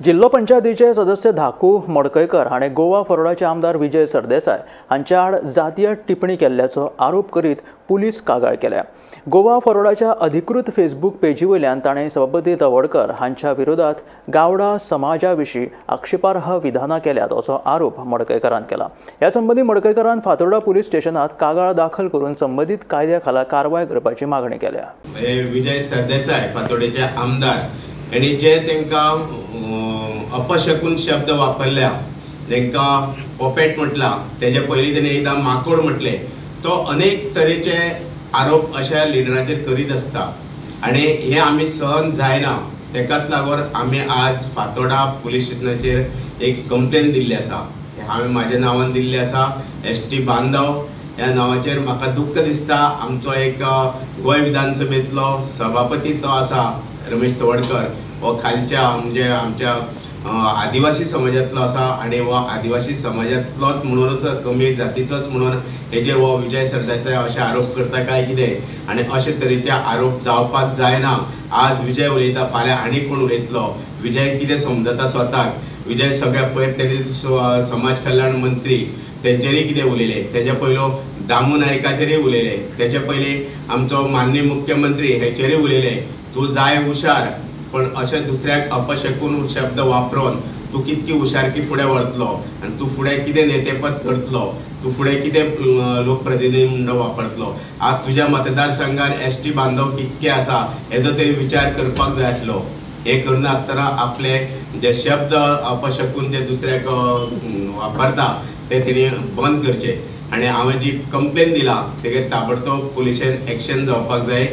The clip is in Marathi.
जिल्हा पंचायतीचे सदस्य धाकू मडकयकर हाणें गोवा फॉरवर्डाचे आमदार विजय सरदेसाय हांच्या आड जातीय टिप्पणी केल्ल्याचो आरोप करीत पुलीस कागाळ केल्या। गोवा फॉरवर्डाच्या अधिकृत फेसबुक पेजी वयल्यान ताणें सभापती तवडकर हांच्या विरोधात गावडा समाजा विशीं आक्षेपार्ह विधानां केल्यात असो आरोप मडकयकरान केला। ह्या संबंधी मडकयकरान फातोर्डा पुलीस स्टेशनात कागाळ दाखल करून संबंधित कायद्या खाला कारवाय करपाची मागणी केल्या। विजय सरदेसाय फातोर्डेचे आमदार आणि जे तांकां अपशकून शब्द वापरल्या, तांकां पोपेट म्हटला, तेजे पयलीं ताणें एकदां माकोड म्हटले, तो अनेक तरेचे आरोप अशा लिडराचेर करीत आसता आनी हे आमी सहन जायना। तेकाच लागून आमी आज फातोर्डा पुलीस स्टेशनाचेर एक कंप्लेन दिल्ली आसा। हांवें म्हाज्या नांवान दिल्ली आसा। एसटी बांदव ह्या नांवाचेर म्हाका दुख्ख दिसता। आमचो एक गोंय विधानसभेतलो सभापती तो आसा रमेश तवडकर, हो खालच्या म्हणजे आमच्या आदिवासी समाजातलो आसा आनी हो आदिवासी समाजातलोच म्हणूनच कमी जातीचोच म्हणून हेजेर हो विजय सरदेसाय अशे आरोप करता काय कितें आनी अशे तरेचे आरोप जावपाक जायना। आज विजय उलयता, फाल्यां आनी कोण उलयतलो। विजय कितें समजता स्वताक? विजय सगळ्या पयर तेणी समाज कल्याण मंत्री तेंचेरय कितें उलयले, तेजे पयलो दामू नायकाचेरय उलयले, तेजे पयलीं आमचो माननीय मुख्यमंत्री हेचेरय उलयले। तूं जाय हुशार, पण अशे दुसऱ्याक अपशकून शब्द वापरून तूं कितकी हुशारकी फुडें व्हरतलो आनी तूं फुडें कितें नेतेपद करतलो, तूं फुडें कितें लोकप्रतिनिधी म्हणून वापरतलो। आज तुज्या मतदारसंघान एसटी बांदव कितके आसा हेजो तरी विचार करपाक जाय आसलो। हे करनासतना आपले जे शब्द अपशकून जे दुसऱ्याक वापरता ते तेणी बंद करचे आनी हांवें जी कंप्लेन दिला तेजेर ताबडतोब पुलिशेन एक्शन जावपाक जाय